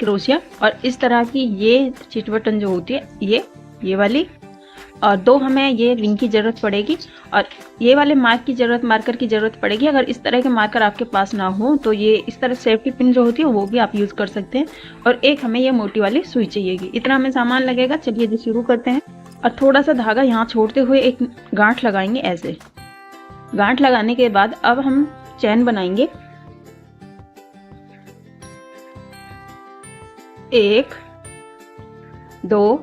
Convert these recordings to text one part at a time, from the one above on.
Crochet, और इस तरह की ये चिट बटन जो होती है ये वाली, और 2 हमें ये रिंग की ज़रूरत पड़ेगी, और ये वाले मार्कर की ज़रूरत पड़ेगी। अगर इस तरह के मार्कर आपके पास ना हो तो ये इस तरह सेफ्टी पिन जो होती है वो भी आप यूज़ कर सकते हैं, और एक हमें ये मोटी वाली सुई चाहिएगी। इतना हमें सामान लगेगा। चलिए जी शुरू करते हैं। और थोड़ा सा धागा यहाँ छोड़ते हुए एक गांठ लगाएंगे। ऐसे गांठ लगाने के बाद अब हम चैन बनाएंगे। 1 2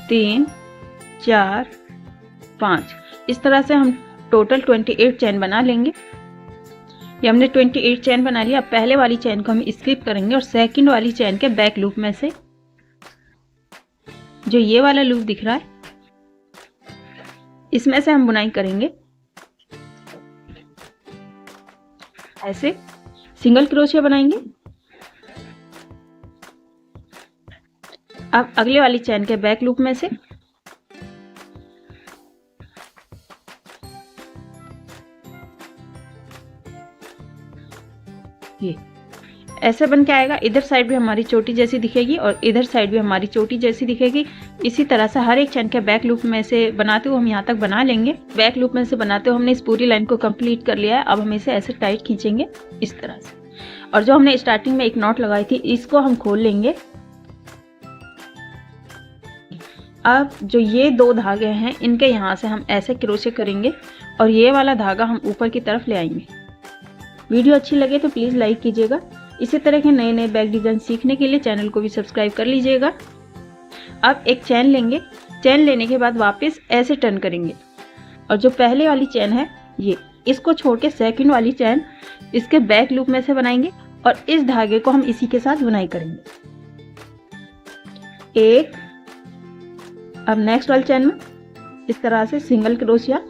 3 4 5 इस तरह से हम टोटल 28 चैन बना लेंगे। ये हमने 28 चैन बना लिया। अब पहले वाली चैन को हम स्किप करेंगे और सेकंड वाली चैन के बैक लूप में से जो ये वाला लूप दिख रहा है इसमें से हम बुनाई करेंगे। ऐसे सिंगल क्रोशिया बनाएंगे। अब अगले वाली चैन के बैक लूप में से ये ऐसे बन के आएगा। इधर साइड भी हमारी चोटी जैसी दिखेगी और इधर साइड भी हमारी चोटी जैसी दिखेगी। इसी तरह से हर एक चैन के बैक लूप में से बनाते हुए हम यहाँ तक बना लेंगे। बैक लूप में से बनाते हुए हमने इस पूरी लाइन को कंप्लीट कर लिया है। अब हम इसे ऐसे टाइट खींचेंगे इस तरह से, और जो हमने स्टार्टिंग में एक नॉट लगाई थी इसको हम खोल लेंगे। अब जो ये 2 धागे हैं इनके यहाँ से हम ऐसे क्रोशे करेंगे और ये वाला धागा हम ऊपर की तरफ ले आएंगे। वीडियो अच्छी लगे तो प्लीज़ लाइक कीजिएगा। इसी तरह के नए नए बैक डिज़ाइन सीखने के लिए चैनल को भी सब्सक्राइब कर लीजिएगा। अब एक चैन लेंगे। चैन लेने के बाद वापस ऐसे टर्न करेंगे, और जो पहले वाली चैन है ये इसको छोड़ के सेकेंड वाली चैन इसके बैक लूप में से बनाएंगे, और इस धागे को हम इसी के साथ बुनाई करेंगे। एक, अब नेक्स्ट वाली चैन में इस तरह से सिंगल क्रोशिया,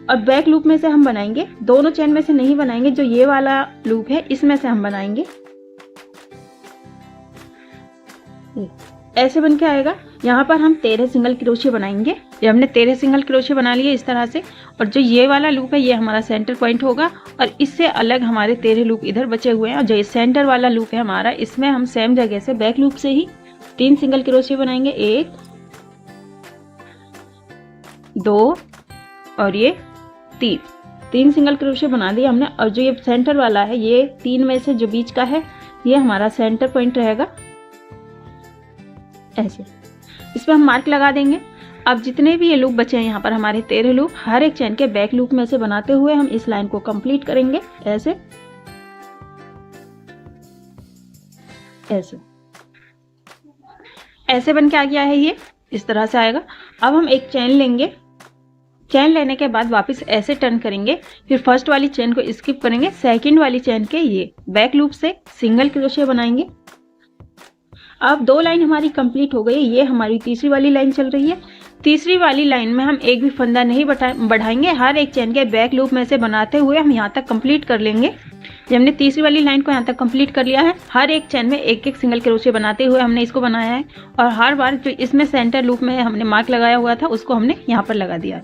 और बैक लूप में से हम बनाएंगे। दोनों चैन में से नहीं बनाएंगे, जो ये वाला लूप है इसमें से हम बनाएंगे। ऐसे बन के आएगा। यहाँ पर हम 13 सिंगल क्रोशिया बनाएंगे। ये हमने 13 सिंगल क्रोशिया बना लिए इस तरह से, और जो ये वाला लूप है ये हमारा सेंटर पॉइंट होगा, और इससे अलग हमारे 13 लूप इधर बचे हुए हैं। और जो ये सेंटर वाला लूप है हमारा, इसमें हम सेम जगह से बैक लूप से ही 3 सिंगल क्रोशिया बनाएंगे। 1 2 और ये 3 सिंगल क्रोशिया बना दिया हमने। और जो ये सेंटर वाला है ये 3 में से जो बीच का है ये हमारा सेंटर पॉइंट रहेगा। ऐसे इसमें हम मार्क लगा देंगे। अब जितने भी ये लूप बचे हैं यहाँ पर हमारे 13 लूप, हर एक चैन के बैक लूप में से बनाते हुए हम इस लाइन को कंप्लीट करेंगे। ऐसे ऐसे ऐसे बन के आ गया है। ये इस तरह से आएगा। अब हम एक चैन लेंगे। चैन लेने के बाद वापस ऐसे टर्न करेंगे, फिर फर्स्ट वाली चैन को स्किप करेंगे, सेकंड वाली चैन के ये बैक लूप से सिंगल क्रोशिया बनाएंगे। अब 2 लाइन हमारी कंप्लीट हो गई। ये हमारी तीसरी वाली लाइन चल रही है। तीसरी वाली लाइन में हम एक भी फंदा नहीं बढ़ाएंगे। हर एक चैन के बैक लूप में से बनाते हुए हम यहाँ तक कंप्लीट कर लेंगे। जब हमने तीसरी वाली लाइन को यहाँ तक कंप्लीट कर लिया है, हर एक चैन में एक एक सिंगल क्रोशिया बनाते हुए हमने इसको बनाया है, और हर बार जो इसमें सेंटर लूप में हमने मार्क लगाया हुआ था उसको हमने यहाँ पर लगा दिया।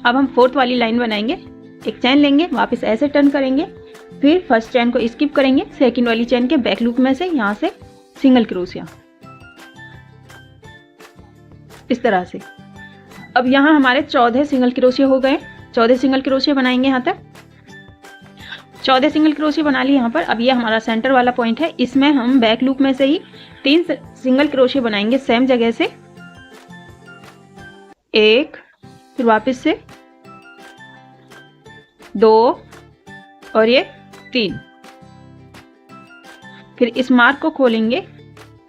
अब हम 4th वाली लाइन बनाएंगे। एक चैन लेंगे, वापस ऐसे टर्न करेंगे, फिर फर्स्ट चैन को स्किप करेंगे, सेकेंड वाली चैन के बैक लूप में से यहाँ से सिंगल क्रोशिया इस तरह से। अब यहाँ हमारे 14 सिंगल क्रोशिया हो गए। 14 सिंगल क्रोशिया बनाएंगे। यहाँ तक 14 सिंगल क्रोशिया बना लिए यहाँ पर। अब ये हमारा सेंटर वाला पॉइंट है, इसमें हम बैक लूप में से ही 3 सिंगल क्रोशिया बनाएंगे सेम जगह से। 1, फिर वापस से 2 और ये 3। फिर इस मार्क को खोलेंगे,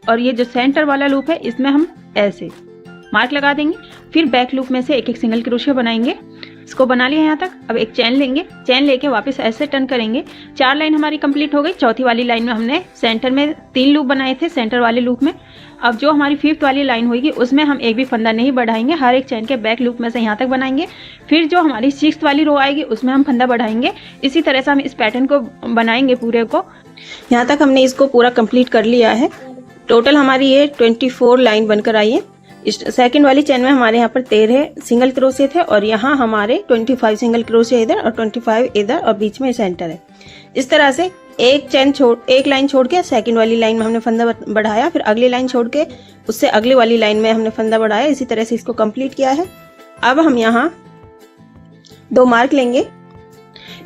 और ये जो सेंटर वाला लूप है इसमें हम ऐसे मार्क लगा देंगे। फिर बैक लूप में से एक एक सिंगल क्रोशिया बनाएंगे। इसको बना लिया यहाँ तक। अब एक चैन लेंगे। चैन लेके वापस ऐसे टर्न करेंगे। 4 लाइन हमारी कंप्लीट हो गई। चौथी वाली लाइन में हमने सेंटर में 3 लूप बनाए थे, सेंटर वाले लूप में। अब जो हमारी 5th वाली लाइन होगी उसमें हम एक भी फंदा नहीं बढ़ाएंगे। हर एक चैन के बैक लूप में से यहाँ तक बनाएंगे। फिर जो हमारी 6th वाली रो आएगी उसमें हम फंदा बढ़ाएंगे। इसी तरह से हम इस पैटर्न को बनाएंगे पूरे को। यहाँ तक हमने इसको पूरा कंप्लीट कर लिया है। टोटल हमारी ये 24 लाइन बनकर आई है। इस सेकंड वाली चैन में हमारे यहाँ पर 13 सिंगल क्रोशिया थे, और यहाँ हमारे 25 सिंगल क्रोशिया इधर और 25 इधर, और बीच में सेंटर है। इस तरह से एक लाइन छोड़ के सेकंड वाली लाइन में हमने फंदा बढ़ाया, फिर अगली लाइन छोड़ के उससे अगली वाली लाइन में हमने फंदा बढ़ाया। इसी तरह से इसको कंप्लीट किया है। अब हम यहाँ 2 मार्क लेंगे,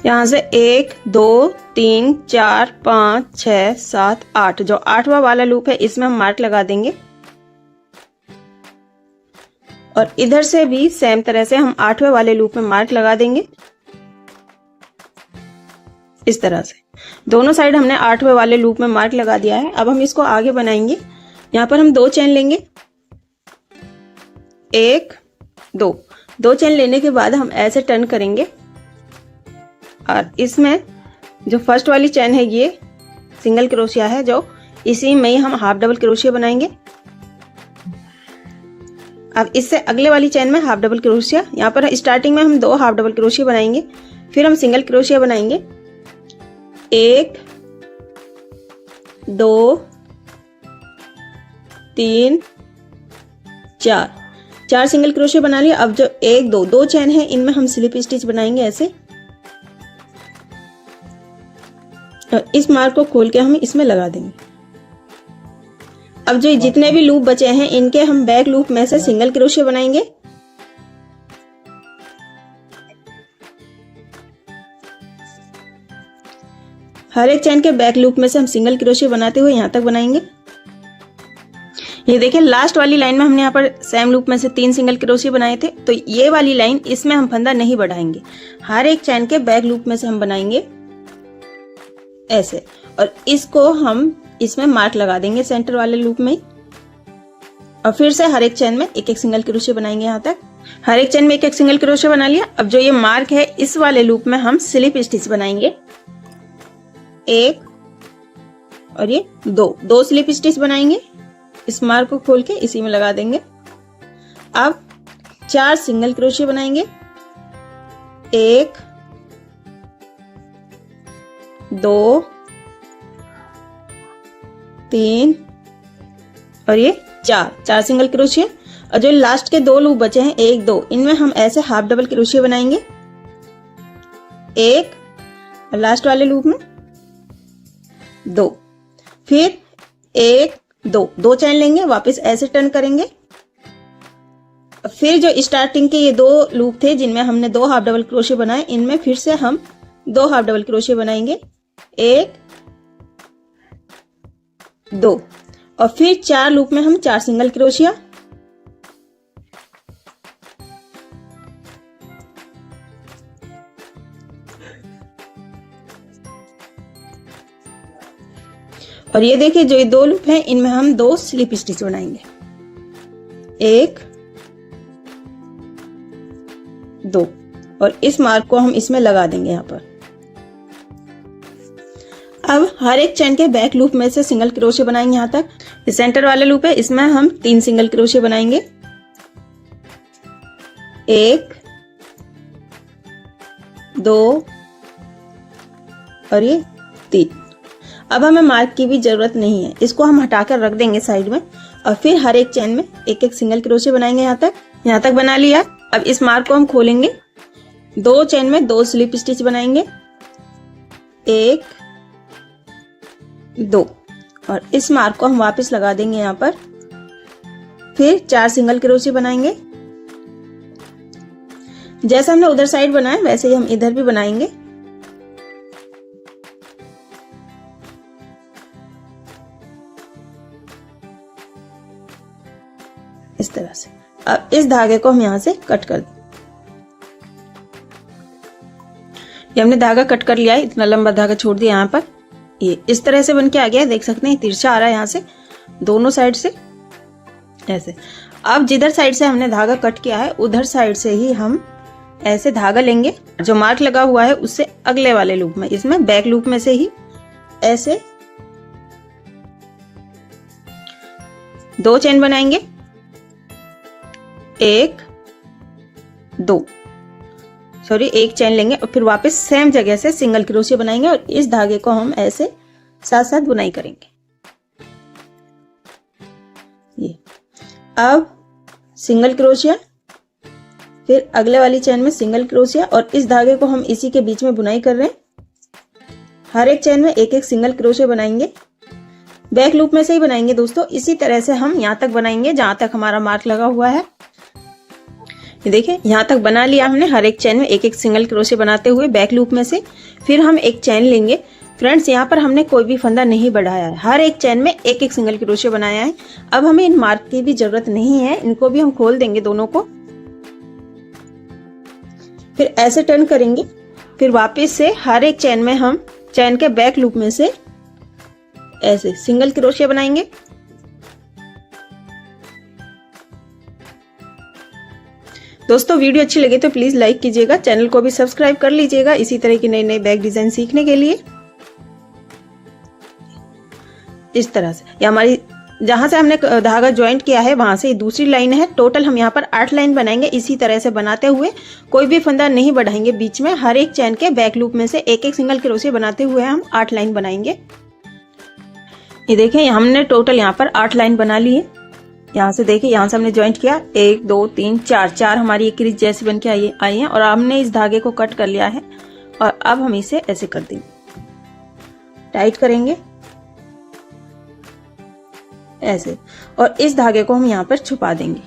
यहाँ से 1 2 3 4 5 6 7 8, जो 8वां वाला लूप है इसमें हम मार्क लगा देंगे। और इधर से भी सेम तरह से हम 8वें वाले लूप में मार्क लगा देंगे। इस तरह से दोनों साइड हमने 8वें वाले लूप में मार्क लगा दिया है। अब हम इसको आगे बनाएंगे। यहाँ पर हम 2 चेन लेंगे, 1 2 चेन लेने के बाद हम ऐसे टर्न करेंगे और इसमें जो फर्स्ट वाली चेन है ये सिंगल क्रोशिया है, जो इसी में ही हम हाफ डबल क्रोशिया बनाएंगे। अब इससे अगले वाली चेन में हाफ डबल क्रोशिया, यहाँ पर स्टार्टिंग में हम 2 हाफ डबल क्रोशिया बनाएंगे, फिर हम सिंगल क्रोशिया बनाएंगे। 1 2 3 4 सिंगल क्रोशिया बना लिया। अब जो 1 2 चेन है इनमें हम स्लिप स्टिच बनाएंगे ऐसे, और इस मार्क को खोल के हम इसमें लगा देंगे। अब जो जितने भी लूप बचे हैं इनके हम बैक लूप में से सिंगल क्रोशिया बनाएंगे। हर एक चेन के बैक लूप में से हम सिंगल क्रोशिया बनाते हुए यहां तक बनाएंगे। ये देखिए लास्ट वाली लाइन में हमने यहाँ पर सेम लूप में से 3 सिंगल क्रोशिया बनाए थे, तो ये वाली लाइन इसमें हम फंदा नहीं बढ़ाएंगे, हर एक चेन के बैक लूप में से हम बनाएंगे ऐसे, और इसको हम इसमें मार्क लगा देंगे सेंटर वाले लूप में, और फिर से हर एक चेन में एक सिंगल क्रोशिया बनाएंगे। यहाँ तक हर एक चेन में एक सिंगल क्रोशिया बना लिया। अब जो ये मार्क है इस वाले लूप में हम स्लिप स्टिच बनाएंगे, 1 और ये 2 स्लिप स्टिच बनाएंगे। इस मार्क को खोल के इसी में लगा देंगे। अब 4 सिंगल क्रोशिया बनाएंगे, 1 2 3 और ये 4 सिंगल क्रोशिया। और जो लास्ट के 2 लूप बचे हैं 1 2, इनमें हम ऐसे हाफ डबल क्रोशिया बनाएंगे, 1 और लास्ट वाले लूप में 2, फिर 1 2 चेन लेंगे, वापस ऐसे टर्न करेंगे। फिर जो स्टार्टिंग के ये 2 लूप थे जिनमें हमने 2 हाफ डबल क्रोशिया बनाए, इनमें फिर से हम 2 हाफ डबल क्रोशिया बनाएंगे, 1 2, और फिर 4 लूप में हम 4 सिंगल क्रोशिया, और ये देखिए जो ये 2 लूप हैं इनमें हम 2 स्लिप स्टिच बनाएंगे, 1 2, और इस मार्क को हम इसमें लगा देंगे यहाँ पर। अब हर एक चेन के बैक लूप में से सिंगल क्रोशिया बनाएंगे। यहाँ तक ये सेंटर वाला लूप है, इसमें हम 3 सिंगल क्रोशिया बनाएंगे, 1 2 और ये 3। अब हमें मार्क की भी जरूरत नहीं है, इसको हम हटाकर रख देंगे साइड में, और फिर हर एक चेन में एक सिंगल क्रोशिया बनाएंगे। यहाँ तक बना लिया। अब इस मार्क को हम खोलेंगे, 2 चेन में 2 स्लिप स्टिच बनाएंगे, 1 2, और इस मार्क को हम वापस लगा देंगे यहाँ पर। फिर 4 सिंगल क्रोशिया बनाएंगे, जैसा हमने उधर साइड बनाया वैसे ही हम इधर भी बनाएंगे। इस तरह से। अब इस धागे को हम यहां से कट कर दें। ये हमने धागा कट कर लिया है, इतना लंबा धागा छोड़ दिया यहाँ पर। ये इस तरह से बन के आ गया है, देख सकते हैं तिरछा आ रहा है यहाँ से दोनों साइड से ऐसे। अब जिधर साइड से हमने धागा कट किया है उधर साइड से ही हम ऐसे धागा लेंगे, जो मार्क लगा हुआ है उससे अगले वाले लूप में, इसमें बैक लूप में से ही ऐसे 2 चेन बनाएंगे, 1 2, सॉरी 1 चेन लेंगे, और फिर वापस सेम जगह से सिंगल क्रोशिया बनाएंगे, और इस धागे को हम ऐसे साथ साथ बुनाई करेंगे। ये अब सिंगल क्रोशिया, फिर अगले वाली चेन में सिंगल क्रोशिया, और इस धागे को हम इसी के बीच में बुनाई कर रहे हैं। हर एक चेन में एक एक सिंगल क्रोशे बनाएंगे, बैक लूप में से ही बनाएंगे दोस्तों। इसी तरह से हम यहाँ तक बनाएंगे जहां तक हमारा मार्क लगा हुआ है। ये देखिए यहाँ तक बना लिया हमने, हर एक चेन में एक एक सिंगल क्रोशे बनाते हुए बैक लूप में से। फिर हम एक चेन लेंगे। फ्रेंड्स यहाँ पर हमने कोई भी फंदा नहीं बढ़ाया है, हर एक चेन में एक एक सिंगल क्रोशे बनाया है। अब हमें इन मार्क की भी जरूरत नहीं है, इनको भी हम खोल देंगे दोनों को। फिर ऐसे टर्न करेंगे, फिर वापस से हर एक चेन में हम चेन के बैक लूप में से ऐसे सिंगल क्रोशे बनाएंगे। दोस्तों वीडियो अच्छी लगे तो प्लीज लाइक कीजिएगा, चैनल को भी सब्सक्राइब कर लीजिएगा इसी तरह की नई नई बैक डिजाइन सीखने के लिए। इस तरह से ये हमारी जहां से हमने धागा ज्वाइंट किया है वहां से दूसरी लाइन है। टोटल हम यहाँ पर 8 लाइन बनाएंगे। इसी तरह से बनाते हुए कोई भी फंदा नहीं बढ़ाएंगे बीच में, हर एक चैन के बैक लूप में से एक एक सिंगल क्रोशे बनाते हुए हम 8 लाइन बनाएंगे। ये देखें हमने टोटल यहाँ पर 8 लाइन बना ली है। यहाँ से देखिए, यहाँ से हमने ज्वाइंट किया 1 2 3 4 हमारी एक क्रीज जैसी बन के आई है और हमने इस धागे को कट कर लिया है और अब हम इसे ऐसे कर देंगे, टाइट करेंगे ऐसे, और इस धागे को हम यहाँ पर छुपा देंगे।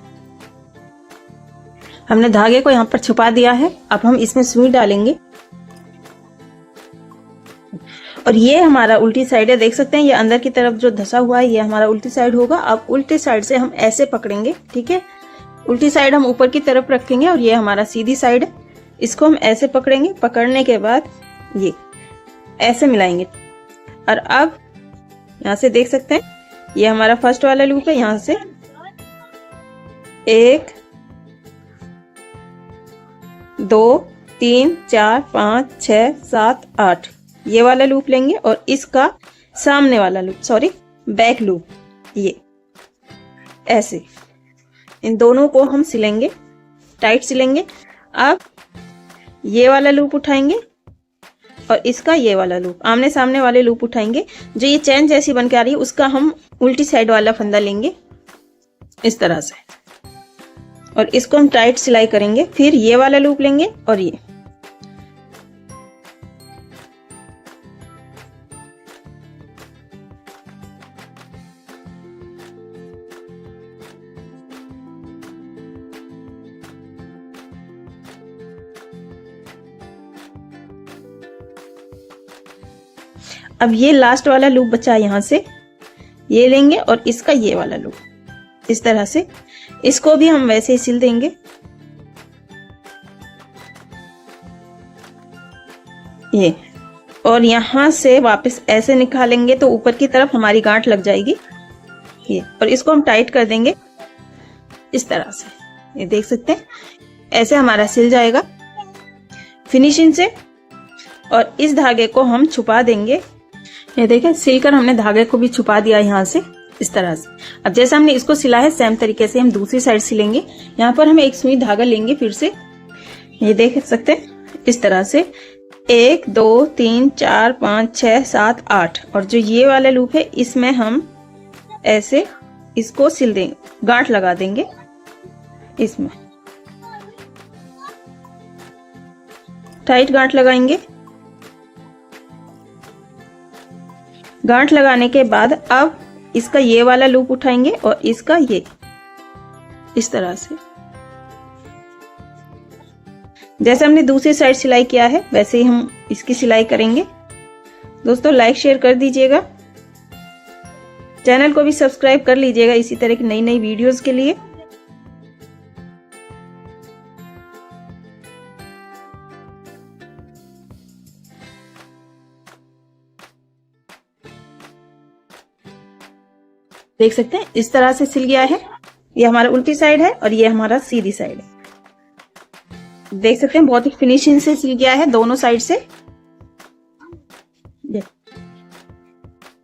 हमने धागे को यहाँ पर छुपा दिया है। अब हम इसमें सुई डालेंगे और ये हमारा उल्टी साइड है, देख सकते हैं ये अंदर की तरफ जो धसा हुआ है ये हमारा उल्टी साइड होगा। अब उल्टी साइड से हम ऐसे पकड़ेंगे, ठीक है। उल्टी साइड हम ऊपर की तरफ रखेंगे और ये हमारा सीधी साइड है, इसको हम ऐसे पकड़ेंगे। पकड़ने के बाद ये ऐसे मिलाएंगे और अब यहाँ से देख सकते हैं ये हमारा फर्स्ट वाला लूप है। यहाँ से 1 2 3 4 5 6 7 8 ये वाला लूप लेंगे और इसका सामने वाला लूप, सॉरी बैक लूप, ये ऐसे इन दोनों को हम सिलेंगे, टाइट सिलेंगे। अब ये वाला लूप उठाएंगे और इसका ये वाला लूप, आमने सामने वाले लूप उठाएंगे। जो ये चैन जैसी बन के आ रही है उसका हम उल्टी साइड वाला फंदा लेंगे इस तरह से और इसको हम टाइट सिलाई करेंगे। फिर ये वाला लूप लेंगे और ये अब ये लास्ट वाला लूप बचा यहाँ से ये लेंगे और इसका ये वाला लूप इस तरह से, इसको भी हम वैसे ही सिल देंगे। ये और यहाँ से वापस ऐसे निकालेंगे तो ऊपर की तरफ हमारी गांठ लग जाएगी ये, और इसको हम टाइट कर देंगे इस तरह से। ये देख सकते हैं ऐसे हमारा सिल जाएगा फिनिशिंग से और इस धागे को हम छुपा देंगे। ये देखें सिलकर हमने धागे को भी छुपा दिया यहाँ से इस तरह से। अब जैसे हमने इसको सिला है सेम तरीके से हम दूसरी साइड सिलेंगे। यहाँ पर हम एक सुई धागा लेंगे फिर से, ये देख सकते हैं इस तरह से 1 2 3 4 5 6 7 8 और जो ये वाला लूप है इसमें हम ऐसे इसको सिल देंगे, गांठ लगा देंगे इसमें, टाइट गांठ लगाएंगे। गांठ लगाने के बाद अब इसका ये वाला लूप उठाएंगे और इसका ये इस तरह से, जैसे हमने दूसरी साइड सिलाई किया है वैसे ही हम इसकी सिलाई करेंगे। दोस्तों लाइक शेयर कर दीजिएगा, चैनल को भी सब्सक्राइब कर लीजिएगा इसी तरह की नई नई वीडियोस के लिए। देख सकते हैं इस तरह से सिल गया है। ये हमारा उल्टी साइड है और ये हमारा सीधी साइड है। देख सकते हैं बहुत ही फिनिशिंग से सिल गया है दोनों साइड से।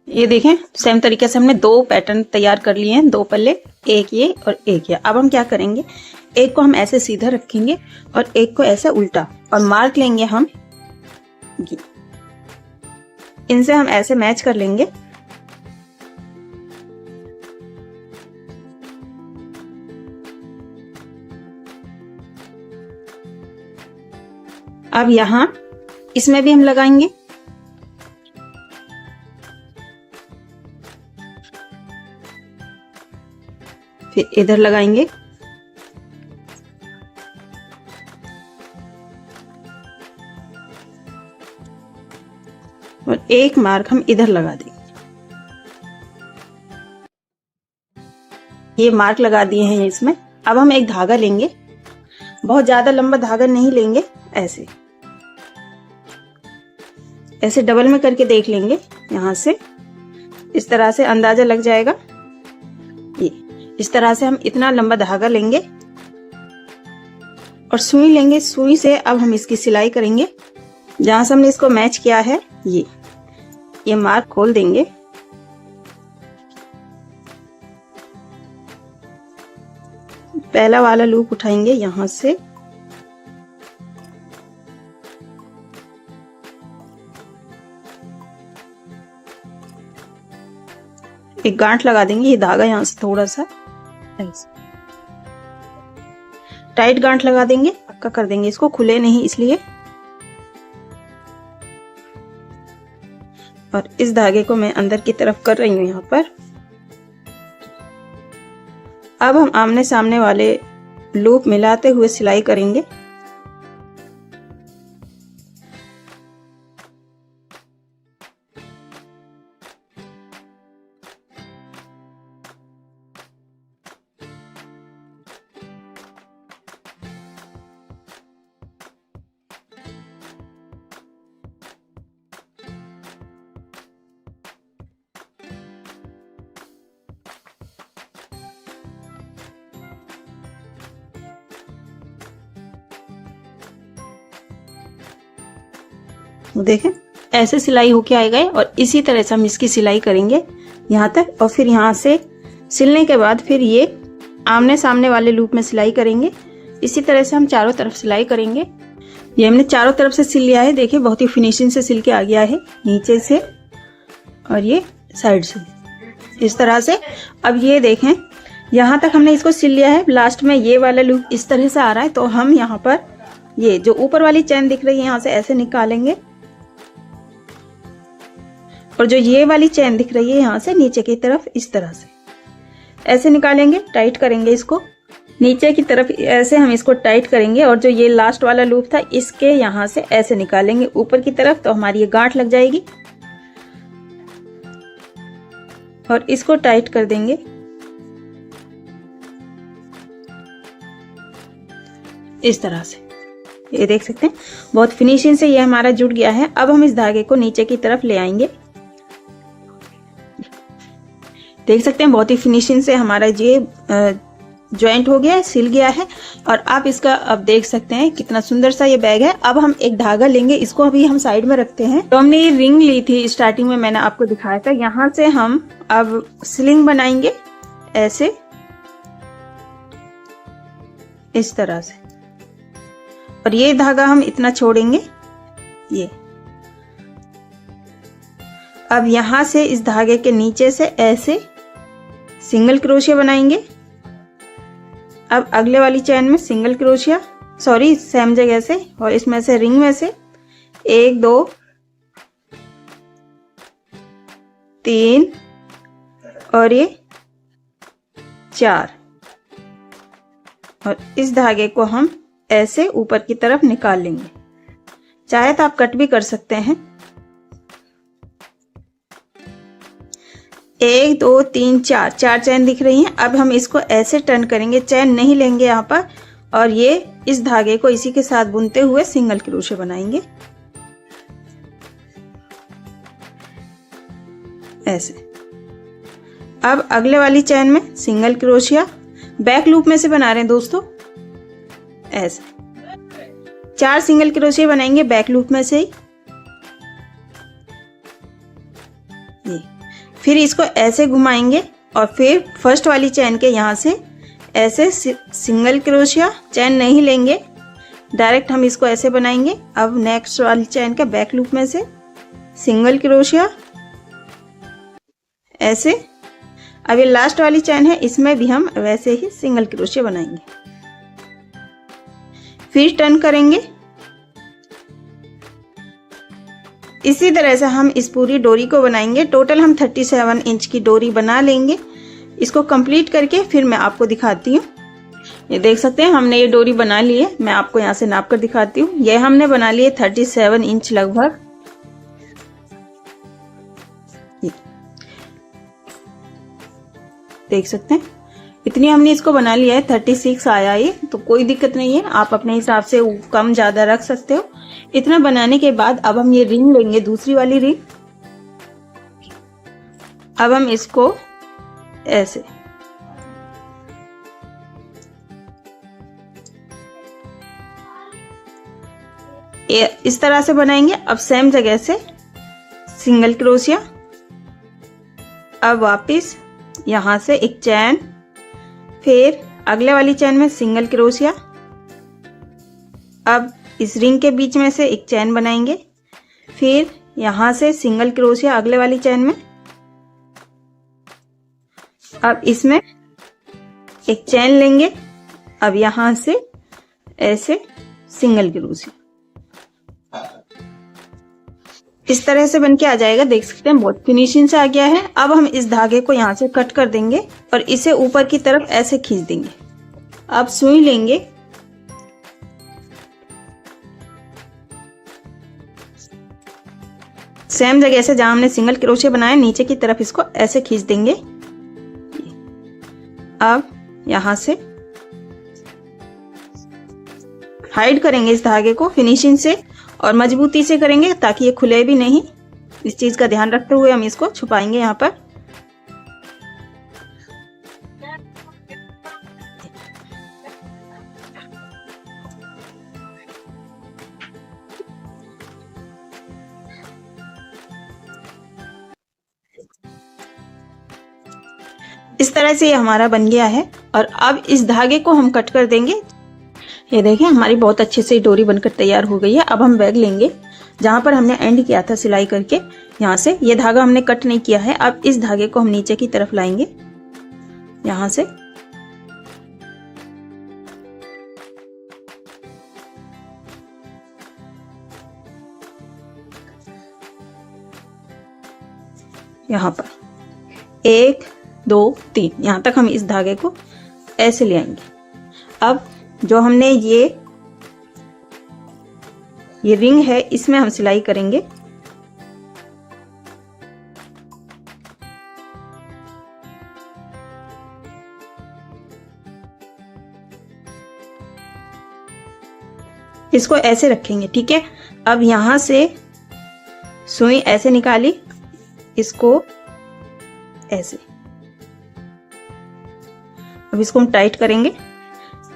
ये देखें सेम तरीके से हमने 2 पैटर्न तैयार कर लिए हैं, 2 पल्ले, एक ये और एक ये। अब हम क्या करेंगे, एक को हम ऐसे सीधा रखेंगे और एक को ऐसे उल्टा और मार्क लेंगे हम, इनसे हम ऐसे मैच कर लेंगे। अब यहां इसमें भी हम लगाएंगे फिर इधर लगाएंगे और एक मार्क हम इधर लगा देंगे। ये मार्क लगा दिए हैं इसमें। अब हम एक धागा लेंगे, बहुत ज्यादा लंबा धागा नहीं लेंगे, ऐसे ऐसे डबल में करके देख लेंगे। यहां से इस तरह से अंदाजा लग जाएगा। ये इस तरह से हम इतना लंबा धागा लेंगे और सुई लेंगे। सुई से अब हम इसकी सिलाई करेंगे। जहां से हमने इसको मैच किया है ये मार्क खोल देंगे। पहला वाला लूप उठाएंगे यहां से, एक गांठ लगा देंगे। ये धागा यहां से थोड़ा सा टाइट गांठ लगा देंगे, पक्का कर देंगे इसको, खुले नहीं इसलिए। और इस धागे को मैं अंदर की तरफ कर रही हूं यहां पर। अब हम आमने सामने वाले लूप मिलाते हुए सिलाई करेंगे। देखें ऐसे सिलाई होके आएगा और इसी तरह से हम इसकी सिलाई करेंगे यहाँ तक। और फिर यहाँ से सिलने के बाद फिर ये आमने सामने वाले लूप में सिलाई करेंगे। इसी तरह से हम चारों तरफ सिलाई करेंगे। ये हमने चारों तरफ से सिल लिया है। देखिए बहुत ही फिनिशिंग से सिल के आ गया है, नीचे से और ये साइड से इस तरह से। अब ये देखें यहाँ तक हमने इसको सिल लिया है। लास्ट में ये वाला लूप इस तरह से आ रहा है, तो हम यहाँ पर ये जो ऊपर वाली चैन दिख रही है यहाँ से ऐसे निकालेंगे और जो ये वाली चैन दिख रही है यहाँ से नीचे की तरफ इस तरह से ऐसे निकालेंगे। टाइट करेंगे इसको नीचे की तरफ, ऐसे हम इसको टाइट करेंगे। और जो ये लास्ट वाला लूप था इसके यहाँ से ऐसे निकालेंगे ऊपर की तरफ, तो हमारी ये गांठ लग जाएगी और इसको टाइट कर देंगे। इस तरह से ये देख सकते हैं बहुत फिनिशिंग से ये हमारा जुड़ गया है। अब हम इस धागे को नीचे की तरफ ले आएंगे। देख सकते हैं बहुत ही फिनिशिंग से हमारा ये ज्वाइंट हो गया है, सिल गया है। और आप इसका अब देख सकते हैं कितना सुंदर सा ये बैग है। अब हम एक धागा लेंगे, इसको अभी हम साइड में रखते हैं। तो हमने ये रिंग ली थी स्टार्टिंग में, मैंने आपको दिखाया था। यहाँ से हम अब स्लिंग बनाएंगे ऐसे इस तरह से। और ये धागा हम इतना छोड़ेंगे ये। अब यहां से इस धागे के नीचे से ऐसे सिंगल क्रोशिया बनाएंगे। अब अगले वाली चैन में सिंगल क्रोशिया, सॉरी सेम जगह से, और इसमें से रिंग में से 1 2 3 और ये 4। और इस धागे को हम ऐसे ऊपर की तरफ निकाल लेंगे। चाहे तो आप कट भी कर सकते हैं। 1 2 3 4 चैन दिख रही हैं। अब हम इसको ऐसे टर्न करेंगे, चैन नहीं लेंगे यहाँ पर, और ये इस धागे को इसी के साथ बुनते हुए सिंगल क्रोशे बनाएंगे ऐसे। अब अगले वाली चैन में सिंगल क्रोशिया बैक लूप में से बना रहे हैं दोस्तों, ऐसे 4 सिंगल क्रोशिया बनाएंगे बैक लूप में से ही। ये फिर इसको ऐसे घुमाएंगे और फिर फर्स्ट वाली चैन के यहाँ से ऐसे सिंगल क्रोशिया, चैन नहीं लेंगे, डायरेक्ट हम इसको ऐसे बनाएंगे। अब नेक्स्ट वाली चैन के बैक लूप में से सिंगल क्रोशिया ऐसे। अब ये लास्ट वाली चैन है, इसमें भी हम वैसे ही सिंगल क्रोशिया बनाएंगे। फिर टर्न करेंगे। इसी तरह से हम इस पूरी डोरी को बनाएंगे। टोटल हम 37 इंच की डोरी बना लेंगे। इसको कंप्लीट करके फिर मैं आपको दिखाती हूँ। ये देख सकते हैं हमने ये डोरी बना ली है। मैं आपको यहाँ से नाप कर दिखाती हूँ। ये हमने बना ली है 37 इंच लगभग। देख सकते हैं इतनी हमने इसको बना लिया है। 36 आया ये, तो कोई दिक्कत नहीं है, आप अपने हिसाब से कम ज्यादा रख सकते हो। इतना बनाने के बाद अब हम ये रिंग लेंगे, दूसरी वाली रिंग। अब हम इसको ऐसे इस तरह से बनाएंगे। अब सेम जगह से सिंगल क्रोशिया, अब वापिस यहां से एक चैन, फिर अगले वाली चैन में सिंगल क्रोशिया। अब इस रिंग के बीच में से एक चैन बनाएंगे, फिर यहां से सिंगल क्रोशिया अगले वाली चैन में। अब इसमें एक चैन लेंगे, अब यहां से ऐसे सिंगल क्रोशिया। इस तरह से बन के आ जाएगा। देख सकते हैं बहुत फिनिशिंग से आ गया है। अब हम इस धागे को यहाँ से कट कर देंगे और इसे ऊपर की तरफ ऐसे खींच देंगे। अब सुई लेंगे, सेम जगह से जहां हमने सिंगल क्रोशिया बनाया नीचे की तरफ इसको ऐसे खींच देंगे। अब यहां से हाइड करेंगे इस धागे को फिनिशिंग से और मजबूती से करेंगे ताकि ये खुले भी नहीं। इस चीज का ध्यान रखते हुए हम इसको छुपाएंगे यहाँ पर। इस तरह से ये हमारा बन गया है और अब इस धागे को हम कट कर देंगे। ये देखें हमारी बहुत अच्छे से डोरी बनकर तैयार हो गई है। अब हम बैग लेंगे जहां पर हमने एंड किया था सिलाई करके, यहाँ से ये धागा हमने कट नहीं किया है। अब इस धागे को हम नीचे की तरफ लाएंगे, यहां से यहाँ पर 1 2 3 यहाँ तक हम इस धागे को ऐसे ले आएंगे। अब जो हमने ये रिंग है इसमें हम सिलाई करेंगे। इसको ऐसे रखेंगे, ठीक है। अब यहां से सुई ऐसे निकाली, इसको ऐसे, अब इसको हम टाइट करेंगे।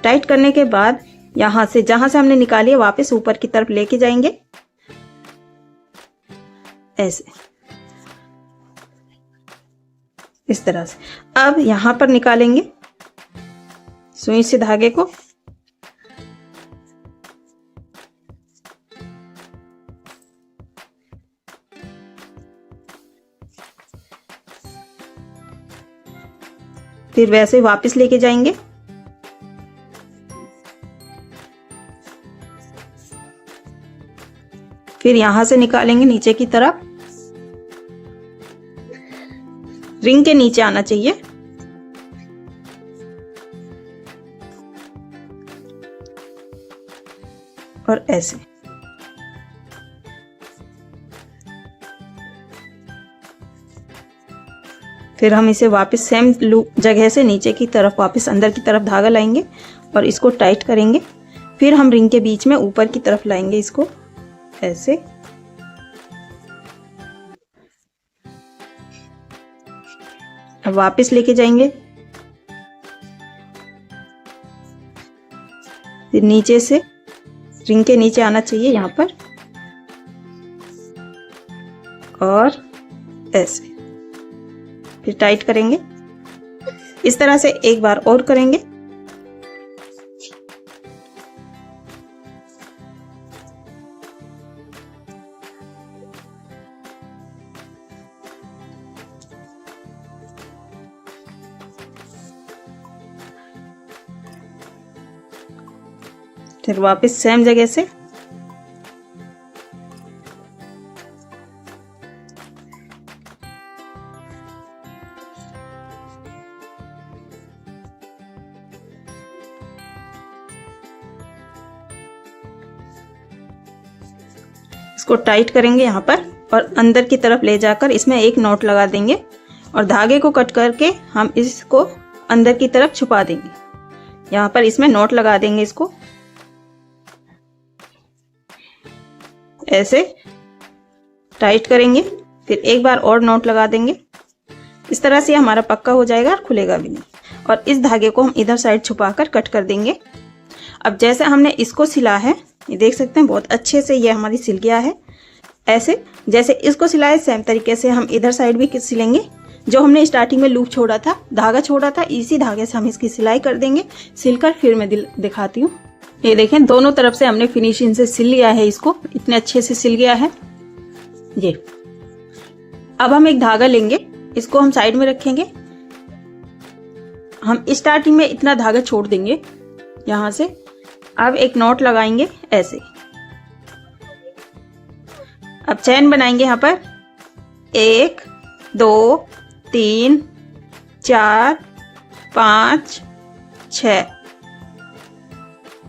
टाइट करने के बाद यहां से जहां से हमने निकाली है वापस ऊपर की तरफ लेके जाएंगे ऐसे, इस तरह से। अब यहां पर निकालेंगे सुई से धागे को, फिर वैसे वापस लेके जाएंगे। फिर यहां से निकालेंगे नीचे की तरफ, रिंग के नीचे आना चाहिए। और ऐसे फिर हम इसे वापस सेम जगह से नीचे की तरफ वापस अंदर की तरफ धागा लाएंगे और इसको टाइट करेंगे। फिर हम रिंग के बीच में ऊपर की तरफ लाएंगे इसको ऐसे। अब वापस लेके जाएंगे, फिर नीचे से रिंग के नीचे आना चाहिए यहाँ पर और ऐसे, फिर टाइट करेंगे। इस तरह से एक बार और करेंगे। फिर वापस सेम जगह से इसको टाइट करेंगे यहाँ पर और अंदर की तरफ ले जाकर इसमें एक नॉट लगा देंगे और धागे को कट करके हम इसको अंदर की तरफ छुपा देंगे। यहाँ पर इसमें नॉट लगा देंगे, इसको ऐसे टाइट करेंगे, फिर एक बार और नॉट लगा देंगे। इस तरह से हमारा पक्का हो जाएगा और खुलेगा भी नहीं। और इस धागे को हम इधर साइड छुपाकर कट कर देंगे। अब जैसे हमने इसको सिला है, ये देख सकते हैं बहुत अच्छे से ये हमारी सिल गया है। ऐसे जैसे इसको सिलाए सेम तरीके से हम इधर साइड भी सिलेंगे। जो हमने स्टार्टिंग में लूप छोड़ा था, धागा छोड़ा था, इसी धागे से हम इसकी सिलाई कर देंगे। सिलकर फिर मैं दिखाती हूँ। ये देखें दोनों तरफ से हमने फिनिशिंग से सिल लिया है, इसको इतने अच्छे से सिल गया है ये। अब हम एक धागा लेंगे, इसको हम साइड में रखेंगे। हम स्टार्टिंग में इतना धागा छोड़ देंगे यहां से। अब एक नॉट लगाएंगे ऐसे। अब चैन बनाएंगे यहाँ पर 1 2 3 4 5 6,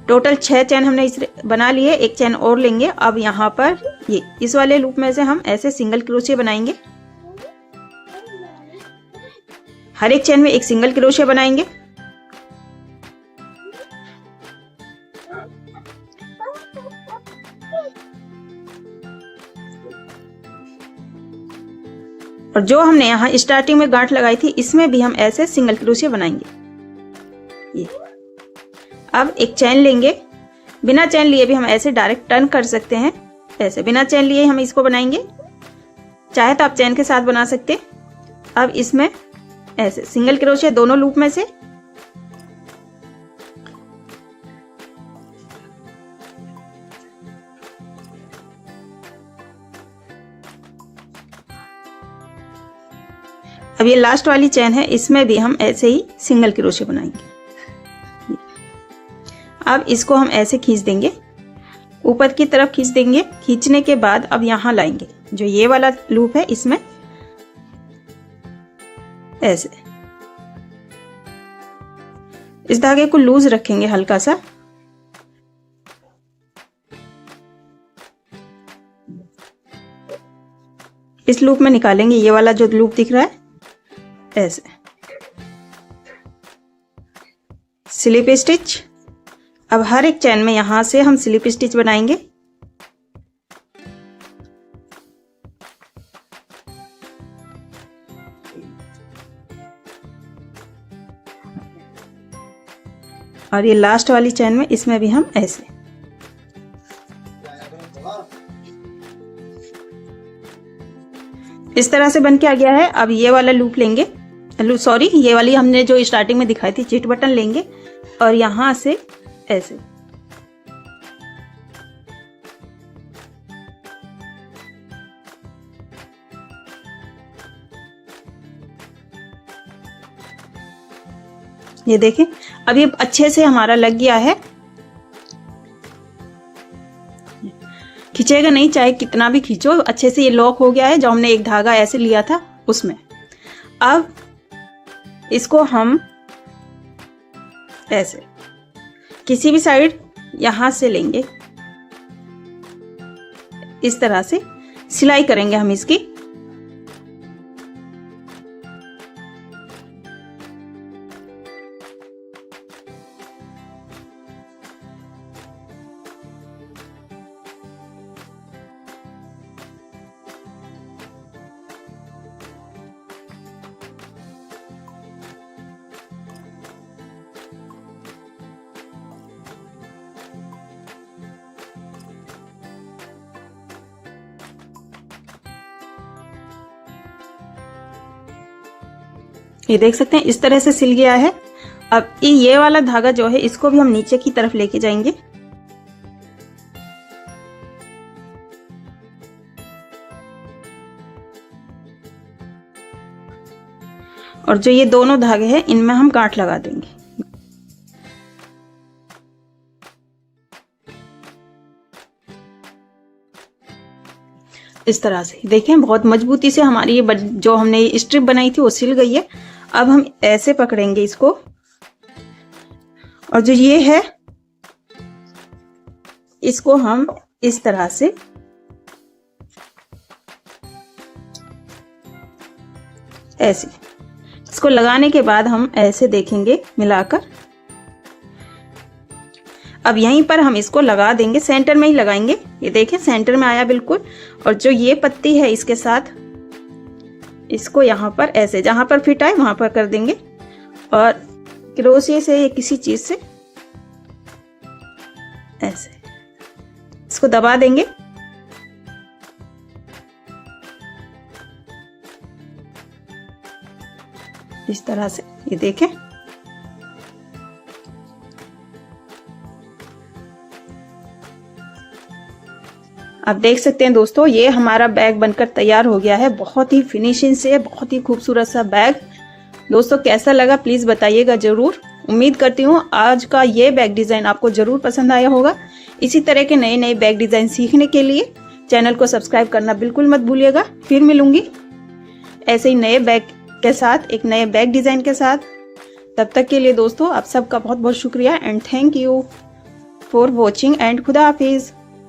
टोटल 6 चैन हमने इस बना लिए। एक चैन और लेंगे। अब यहाँ पर ये इस वाले लूप में से हम ऐसे सिंगल क्रोशे बनाएंगे। हर एक चैन में एक सिंगल क्रोशे बनाएंगे। और जो हमने यहाँ स्टार्टिंग में गांठ लगाई थी, इसमें भी हम ऐसे सिंगल क्रोशे बनाएंगे। ये अब एक चैन लेंगे। बिना चैन लिए भी हम ऐसे डायरेक्ट टर्न कर सकते हैं। ऐसे बिना चैन लिए हम इसको बनाएंगे, चाहे तो आप चैन के साथ बना सकते। अब इसमें ऐसे सिंगल क्रोशे दोनों लूप में से। अब ये लास्ट वाली चैन है, इसमें भी हम ऐसे ही सिंगल क्रोशे बनाएंगे। अब इसको हम ऐसे खींच देंगे, ऊपर की तरफ खींच देंगे। खींचने के बाद अब यहां लाएंगे, जो ये वाला लूप है इसमें ऐसे इस धागे को लूज रखेंगे हल्का सा। इस लूप में निकालेंगे ये वाला जो लूप दिख रहा है ऐसे। Slip stitch. अब हर एक चैन में यहां से हम स्लिप स्टिच बनाएंगे। और ये लास्ट वाली चैन में इसमें भी हम ऐसे। इस तरह से बन के आ गया है। अब ये वाला लूप लेंगे, सॉरी ये वाली हमने जो स्टार्टिंग में दिखाई थी चिट बटन लेंगे और यहां से ऐसे ये देखें। अब ये अच्छे से हमारा लग गया है। खींचेगा नहीं, चाहे कितना भी खींचो, अच्छे से ये लॉक हो गया है। जो हमने एक धागा ऐसे लिया था उसमें। अब इसको हम ऐसे किसी भी साइड यहां से लेंगे, इस तरह से सिलाई करेंगे हम इसकी। ये देख सकते हैं इस तरह से सिल गया है। अब ये वाला धागा जो है इसको भी हम नीचे की तरफ लेके जाएंगे। और जो ये दोनों धागे हैं इनमें हम गांठ लगा देंगे। इस तरह से देखें बहुत मजबूती से हमारी ये जो हमने स्ट्रिप बनाई थी वो सिल गई है। अब हम ऐसे पकड़ेंगे इसको और जो ये है इसको हम इस तरह से ऐसे। इसको लगाने के बाद हम ऐसे देखेंगे मिलाकर। अब यहीं पर हम इसको लगा देंगे, सेंटर में ही लगाएंगे। ये देखिए सेंटर में आया बिल्कुल। और जो ये पत्ती है इसके साथ इसको यहाँ पर ऐसे जहां पर फिट आए वहां पर कर देंगे और क्रोशिया से या किसी चीज से ऐसे इसको दबा देंगे। इस तरह से ये देखें। आप देख सकते हैं दोस्तों, ये हमारा बैग बनकर तैयार हो गया है। बहुत ही फिनिशिंग से बहुत ही खूबसूरत सा बैग। दोस्तों कैसा लगा प्लीज बताइएगा जरूर। उम्मीद करती हूँ आज का ये बैग डिजाइन आपको जरूर पसंद आया होगा। इसी तरह के नए नए बैग डिजाइन सीखने के लिए चैनल को सब्सक्राइब करना बिल्कुल मत भूलिएगा। फिर मिलूंगी ऐसे ही नए बैग के साथ, एक नए बैग डिजाइन के साथ। तब तक के लिए दोस्तों आप सबका बहुत बहुत शुक्रिया and thank you for watching and खुदा हाफिज।